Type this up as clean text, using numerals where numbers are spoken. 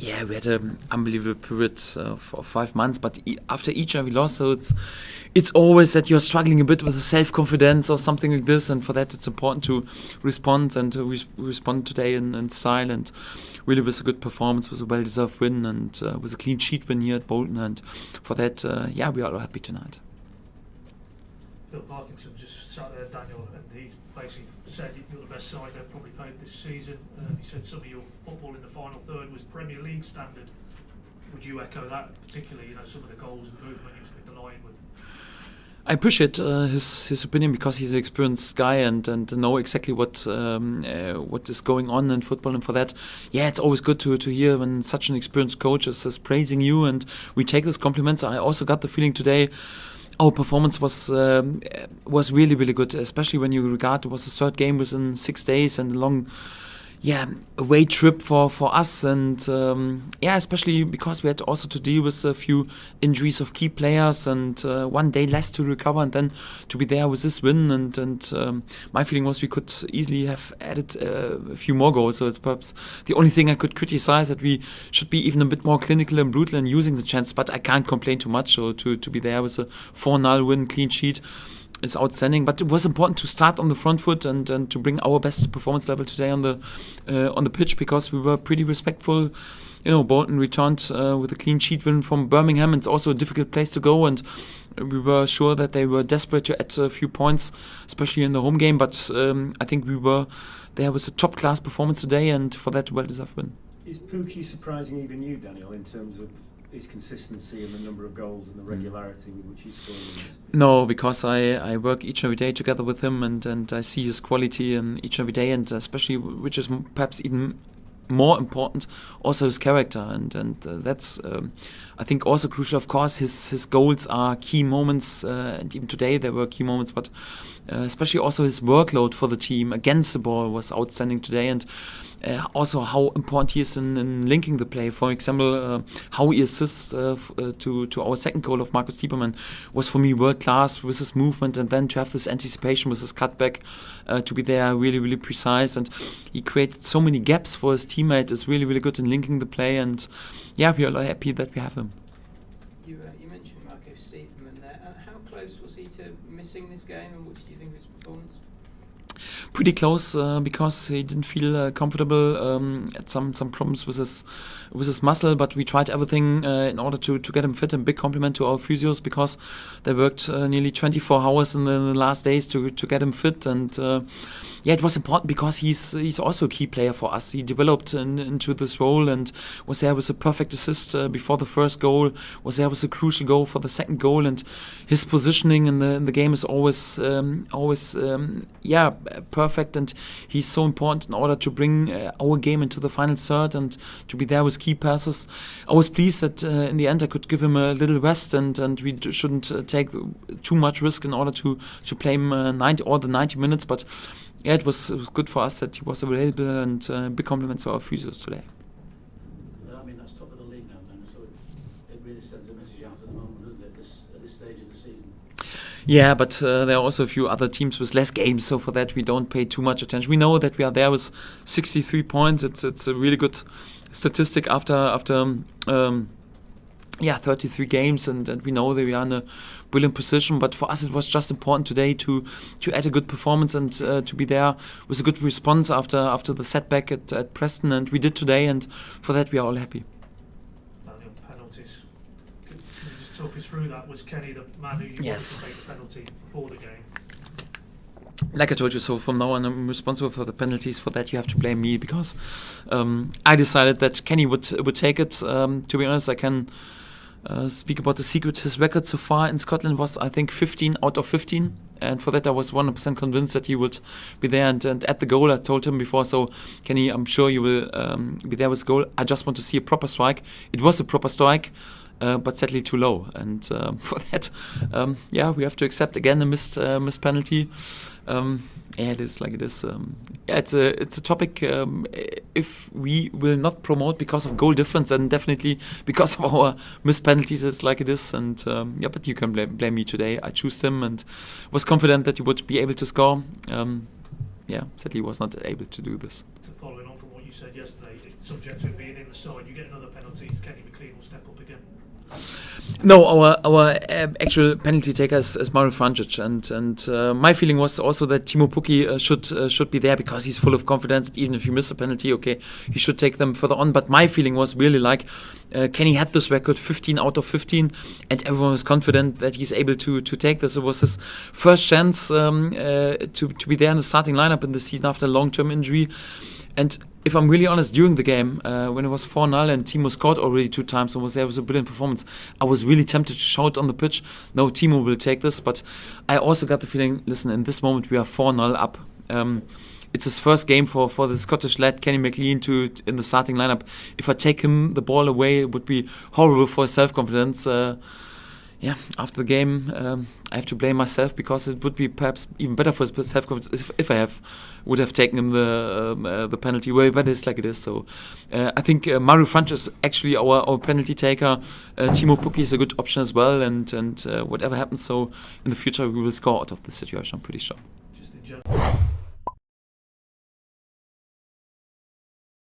Yeah, we had an unbelievable period for 5 months, but after each every loss, so it's always that you're struggling a bit with the self-confidence or something like this, and for that it's important to respond, and we respond today in style, and really with a good performance, with a well-deserved win, and with a clean sheet win here at Bolton, and for that, we are all happy tonight. Phil Parkinson just sat there, Daniel, and he's basically said you're the best side they've probably played this season. He said some of your football in the final third was Premier League standard. Would you echo that, particularly, some of the goals and movement you've been delighted with? I appreciate his opinion, because he's an experienced guy and know exactly what is going on in football, and for that, it's always good to hear when such an experienced coach is praising you, and we take those compliments. I also got the feeling today our performance was really, really good, especially when you regard it was the third game within 6 days and a long away trip for us, and especially because we had also to deal with a few injuries of key players, and 1 day less to recover, and then to be there with this win, and my feeling was we could easily have added a few more goals. So it's perhaps the only thing I could criticize, that we should be even a bit more clinical and brutal in using the chance, but I can't complain too much. So to be there with a 4-0 win, clean sheet, is outstanding. But it was important to start on the front foot and to bring our best performance level today on the pitch, because we were pretty respectful. Bolton returned with a clean sheet win from Birmingham. It's also a difficult place to go, and we were sure that they were desperate to add a few points, especially in the home game. But I think we were there with a top class performance today, and for that, well-deserved win. Is Pookie surprising even you, Daniel, in terms of his consistency and the number of goals and the regularity with which he's scoring? No, because I work each and every day together with him, and I see his quality in each and every day, and especially, which is perhaps even more important, also his character, and that's I think also crucial. Of course, his goals are key moments, and even today there were key moments, but especially also his workload for the team against the ball was outstanding today, and also how important he is in linking the play. For example, how he assists to our second goal of Marcus Tiepermann was for me world class, with his movement, and then to have this anticipation with his cutback, to be there really, really precise, and he created so many gaps for his teammate. Is really, really good in linking the play, and we are happy that we have him. You mentioned Marcus Tiepermann there. How close was he to missing this game, and what did you think of his performance? Pretty close, because he didn't feel comfortable, had some problems with his muscle, but we tried everything in order to get him fit. And big compliment to our physios, because they worked nearly 24 hours in the last days to get him fit, and it was important, because he's also a key player for us. He developed into this role and was there with a perfect assist before the first goal, was there with a crucial goal for the second goal, and his positioning in the game is always perfect, and he's so important in order to bring our game into the final third and to be there with key passes. I was pleased that in the end I could give him a little rest, and we shouldn't take too much risk in order to play him 90 minutes, but it was good for us that he was available, and big compliments to our physios today. I mean, that's top of the league now, then, so it really sends a message out at the moment, doesn't it, at this stage of the season? Yeah, but there are also a few other teams with less games, so for that we don't pay too much attention. We know that we are there with 63 points. It's a really good statistic after 33 games, and we know that we are in a brilliant position. But for us, it was just important today to add a good performance and to be there with a good response after the setback at Preston, and we did today, and for that we are all happy. Daniel, penalties. Can you just talk us through that? Was Kenny the man who you wanted to take the penalty before the game? Like I told you, so from now on I'm responsible for the penalties. For that you have to blame me, because I decided that Kenny would take it. To be honest, I can speak about the secret. His record so far in Scotland was, I think, 15 out of 15, and for that I was 100% convinced that he would be there. And at the goal, I told him before, so Kenny, I'm sure you will be there with the goal. I just want to see a proper strike. It was a proper strike, but sadly too low, and for that we have to accept again a missed penalty. It is like it is. It's a topic. If we will not promote because of goal difference, then definitely because of our missed penalties, it's like it is. And but you can blame me today. I chose him and was confident that he would be able to score. Sadly, he was not able to do this. Following on from what you said yesterday, it subject to him being in the side, you get another penalty, Kenny McLean will step up again. No, our actual penalty taker is Mario Frančić, and my feeling was also that Timo Pukki should be there because he's full of confidence. Even if you miss a penalty, okay, he should take them further on. But my feeling was really like Kenny had this record 15 out of 15, and everyone was confident that he's able to take this. It was his first chance to be there in the starting lineup in the season after a long-term injury. And if I'm really honest, during the game, when it was 4-0 and Timo scored already 2 times and was there with a brilliant performance, I was really tempted to shout on the pitch, no, Timo will take this. But I also got the feeling, listen, in this moment we are 4-0 up. It's his first game for the Scottish lad, Kenny McLean, in the starting lineup. If I take him the ball away, it would be horrible for his self-confidence. After the game, I have to blame myself because it would be perhaps even better for his self-confidence if I would have taken him the penalty away, but it's like it is. So I think Mario Frančić is actually our penalty taker. Timo Pukki is a good option as well, and whatever happens, so in the future we will score out of this situation, I'm pretty sure. Just in general.